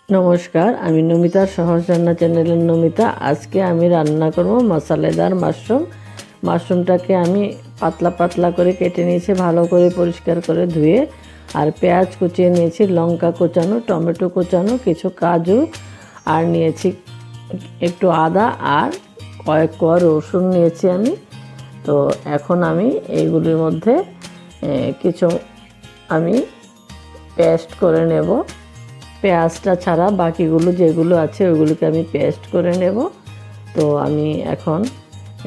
নমস্কার, আমি নমিতার সহজ রান্না চ্যানেলের নমিতা। আজকে আমি রান্না করব মশলাদার মাশরুম। মাশরুমটাকে আমি পাতলা পাতলা করে কেটে নিয়েছি, ভালো করে পরিষ্কার করে ধুয়ে। আর পেঁয়াজ কুচিয়ে নিয়েছি, লঙ্কা কোচানো, টমেটো কোচানো, কিছু কাজু, আর নিয়েছি একটু আদা, আর কয়েক কোয়া রসুন নিয়েছি আমি। তো এখন আমি এইগুলির মধ্যে কিছু আমি পেস্ট করে নেব। পেঁয়াজটা ছাড়া বাকিগুলো যেগুলো আছে ওইগুলোকে আমি পেস্ট করে নেব। তো আমি এখন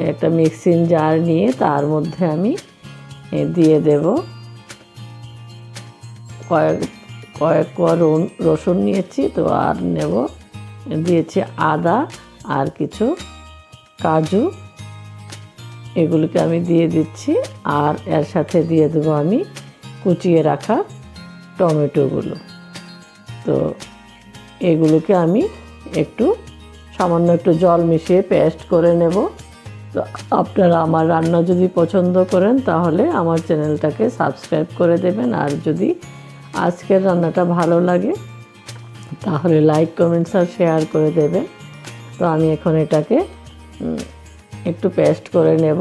একটা মিক্সিং জার নিয়ে তার মধ্যে আমি দিয়ে দেব কয়েক কয়েক কোয়া রসুন নিয়েছি। তো আর নেব দিয়েছি আদা আর কিছু কাজু, এগুলোকে আমি দিয়ে দিচ্ছি। আর এর সাথে দিয়ে দেবো আমি কুচিয়ে রাখা টমেটোগুলো। তো এগুলোকে আমি সামান্য একটু জল মিশিয়ে পেস্ট করে নেব। তো আপনারা আমার রান্না যদি পছন্দ করেন তাহলে আমার চ্যানেলটাকে সাবস্ক্রাইব করে দেবেন। আর যদি আজকের রান্নাটা ভালো লাগে তাহলে লাইক, কমেন্টস আর শেয়ার করে দেবেন। তো আমি এখন এটাকে একটু পেস্ট করে নেব।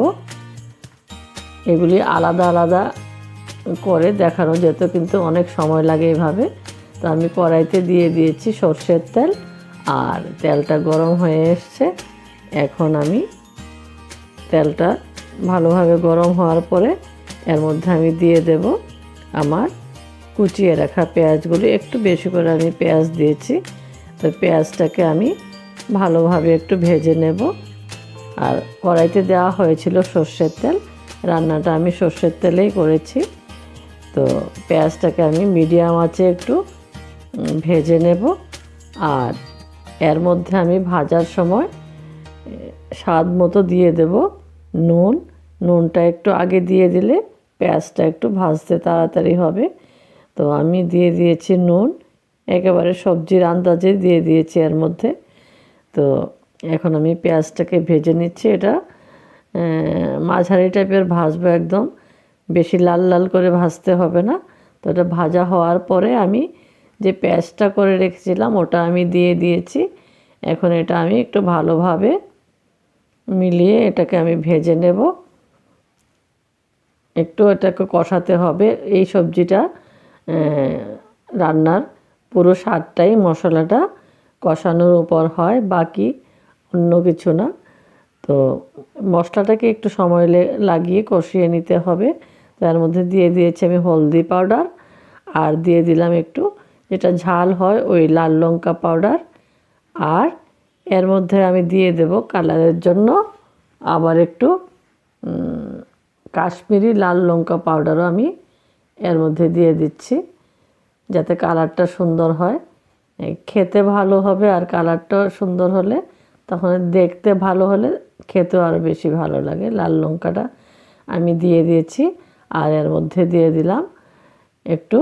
এগুলি আলাদা আলাদা করে দেখানো যেত, কিন্তু অনেক সময় লাগে এভাবে। তো আমি কড়াইতে দিয়ে দিয়েছি সর্ষের তেল, আর তেলটা গরম হয়ে এসছে। এখন আমি তেলটা ভালোভাবে গরম হওয়ার পরে এর মধ্যে আমি দিয়ে দেব আমার কুচিয়ে রাখা পেঁয়াজগুলি। একটু বেশি করে আমি পেঁয়াজ দিয়েছি। তো পেঁয়াজটাকে আমি ভালোভাবে একটু ভেজে নেব। আর কড়াইতে দেওয়া হয়েছিল সর্ষের তেল, রান্নাটা আমি সর্ষের তেলেই করেছি। তো পেঁয়াজটাকে আমি মিডিয়াম আঁচে একটু ভেজে নেব। আর এর মধ্যে আমি ভাজার সময় স্বাদ মতো দিয়ে দেব নুন। নুনটা একটু আগে দিয়ে দিলে পেঁয়াজটা একটু ভাজতে তাড়াতাড়ি হবে। তো আমি দিয়ে দিয়েছি নুন, একেবারে সবজির আন্দাজে দিয়ে দিয়েছি এর মধ্যে। তো এখন আমি পেঁয়াজটাকে ভেজে নিচ্ছি। এটা মাঝারি টাইপের ভাজবো, একদম বেশি লাল লাল করে ভাজতে হবে না। তো এটা ভাজা হওয়ার পরে আমি যে পেস্টটা করে রেখেছিলাম ওটা আমি দিয়ে দিয়েছি। এখন এটা আমি একটু ভালোভাবে মিলিয়ে এটাকে আমি ভেজে নেব। একটু এটাকে কষাতে হবে। এই সবজিটা রান্নার পুরো স্বাদটাই মশলাটা কষানোর উপর হয়, বাকি অন্য কিছু না। তো মশলাটাকে একটু সময় লাগিয়ে কষিয়ে নিতে হবে। তার মধ্যে দিয়ে দিয়েছি আমি হলদি পাউডার, আর দিয়ে দিলাম একটু যেটা ঝাল হয় ওই লাল লঙ্কা পাউডার। আর এর মধ্যে আমি দিয়ে দেব কালারের জন্য আবার একটু কাশ্মীরি লাল লঙ্কা পাউডারও আমি এর মধ্যে দিয়ে দিচ্ছি, যাতে কালারটা সুন্দর হয়। খেতে ভালো হবে, আর কালারটা সুন্দর হলে তখন দেখতে ভালো হলে খেতেও আরও বেশি ভালো লাগে। লাল লঙ্কাটা আমি দিয়ে দিয়েছি। আর এর মধ্যে দিয়ে দিলাম একটু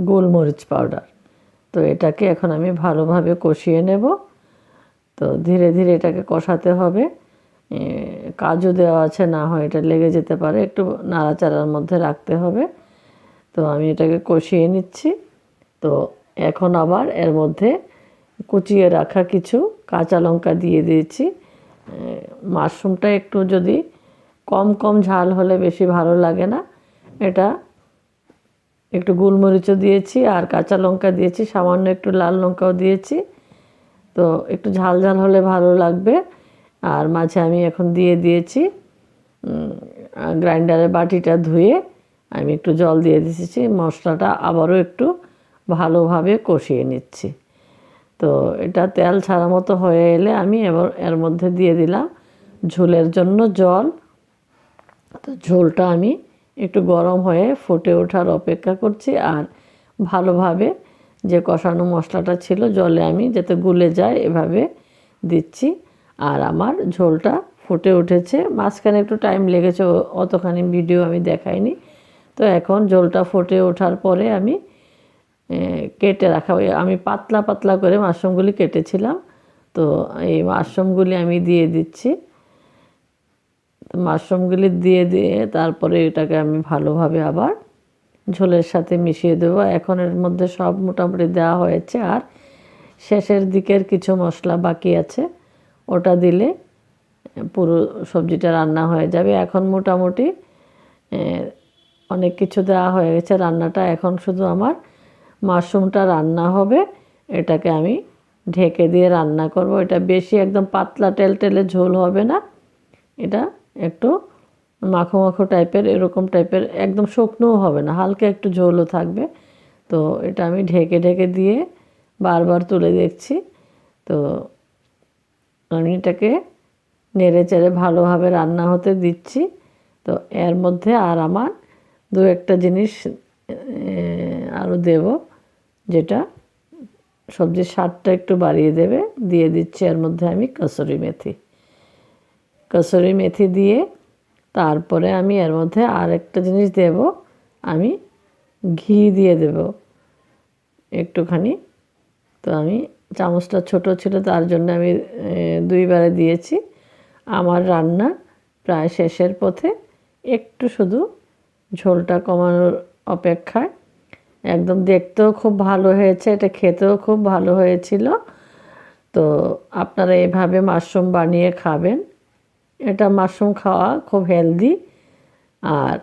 গোলমরিচ পাউডার। তো এটাকে এখন আমি ভালোভাবে কষিয়ে নেব। তো ধীরে ধীরে এটাকে কষাতে হবে। কাজু দেওয়া আছে, না হয় এটা লেগে যেতে পারে, একটু নাড়াচাড়ার মধ্যে রাখতে হবে। তো আমি এটাকে কষিয়ে নিচ্ছি। তো এখন আবার এর মধ্যে কুচিয়ে রাখা কিছু কাঁচা লঙ্কা দিয়ে দিয়েছি। মাশরুমটা একটু যদি কম কম ঝাল হলে বেশি ভালো লাগে না। এটা একটু গোলমরিচও দিয়েছি, আর কাঁচা লঙ্কা দিয়েছি, সামান্য একটু লাল লঙ্কাও দিয়েছি। তো একটু ঝাল ঝাল হলে ভালো লাগবে। আর মাঝে আমি এখন দিয়ে দিয়েছি গ্রাইন্ডারের বাটিটা ধুয়ে আমি একটু জল দিয়ে দিয়েছি। মশলাটা আবারও একটু ভালোভাবে কষিয়ে নিচ্ছি। তো এটা তেল ছাড়া মতো হয়ে এলে আমি এবার এর মধ্যে দিয়ে দিলাম ঝোলের জন্য জল। তো ঝোলটা আমি একটু গরম হয়ে ফুটে ওঠার অপেক্ষা করছি। আর ভালোভাবে যে কষানো মশলাটা ছিল জলে আমি যাতে গুলে যায় এভাবে দিচ্ছি। আর আমার ঝোলটা ফুটে উঠেছে। মাঝখানে একটু টাইম লেগেছে, অতখানি ভিডিও আমি দেখাইনি। তো এখন ঝোলটা ফুটে ওঠার পরে আমি কেটে রাখা আমি পাতলা পাতলা করে মাশরুমগুলি কেটেছিলাম। তো এই মাশরুমগুলি আমি দিয়ে দিচ্ছি। মাশরুমগুলি দিয়ে তারপরে এটাকে আমি ভালোভাবে আবার ঝোলের সাথে মিশিয়ে দেবো। এখন এর মধ্যে সব মোটামুটি দেওয়া হয়েছে। আর শেষের দিকের কিছু মশলা বাকি আছে, ওটা দিলে পুরো সবজিটা রান্না হয়ে যাবে। এখন মোটামুটি অনেক কিছু দেওয়া হয়ে গেছে রান্নাটা, এখন শুধু আমার মাশরুমটা রান্না হবে। এটাকে আমি ঢেকে দিয়ে রান্না করব। এটা বেশি একদম পাতলা টেলটেলে ঝোল হবে না, এটা একটু মাখো মাখো টাইপের, এরকম টাইপের, একদম শুকনোও হবে না, হালকা একটু ঝোলও থাকবে। তো এটা আমি ঢেকে ঢেকে দিয়ে বারবার তুলে দেখছি। তো আমি এটাকে নেড়ে চেড়ে ভালোভাবে রান্না হতে দিচ্ছি। তো এর মধ্যে আর আমার দু একটা জিনিস আরও দেব, যেটা সবজির স্বাদটা একটু বাড়িয়ে দেবে। দিয়ে দিচ্ছি এর মধ্যে আমি কসুরি মেথি দিয়ে তারপরে আমি এর মধ্যে আর একটা জিনিস দেব, আমি ঘি দিয়ে দেব একটুখানি। তো আমি চামচটা ছোট ছিল, তার জন্য আমি দুইবারে দিয়েছি। আমার রান্না প্রায় শেষের পথে, একটু শুধু ঝোলটা কমানোর অপেক্ষায়। একদম দেখতেও খুব ভালো হয়েছে, এটা খেতেও খুব ভালো হয়েছিল। তো আপনারা এভাবে মাশরুম বানিয়ে খাবেন। এটা মাশরুম খাওয়া খুব হেলদি। আর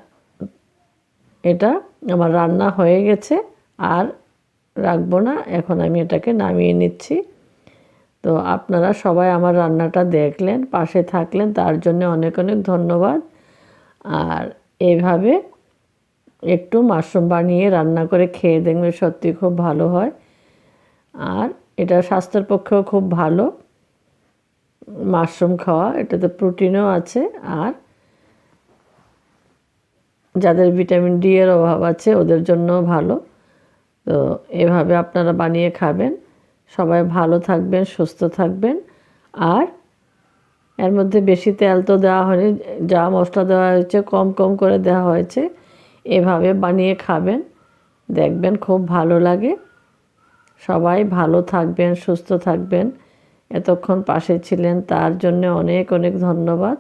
এটা আমার রান্না হয়ে গেছে, আর রাখবো না, এখন আমি এটাকে নামিয়ে নিচ্ছি। তো আপনারা সবাই আমার রান্নাটা দেখলেন, পাশে থাকলেন, তার জন্য অনেক অনেক ধন্যবাদ। আর এইভাবে একটু মাশরুম বানিয়ে রান্না করে খেয়ে দেখবেন, সত্যি খুব ভালো হয়। আর এটা স্বাস্থ্যের পক্ষেও খুব ভালো মাশরুম খাওয়া, এটাতে প্রোটিনও আছে। আর যাদের ভিটামিন ডি এর অভাব আছে ওদের জন্যও ভালো। তো এভাবে আপনারা বানিয়ে খাবেন। সবাই ভালো থাকবেন, সুস্থ থাকবেন। আর এর মধ্যে বেশি তেল তো দেওয়া হয়নি, যা মশলা দেওয়া হয়েছে কম কম করে দেওয়া হয়েছে। এভাবে বানিয়ে খাবেন, দেখবেন খুব ভালো লাগে। সবাই ভালো থাকবেন, সুস্থ থাকবেন। এতক্ষণ পাশে ছিলেন তার জন্য অনেক অনেক ধন্যবাদ।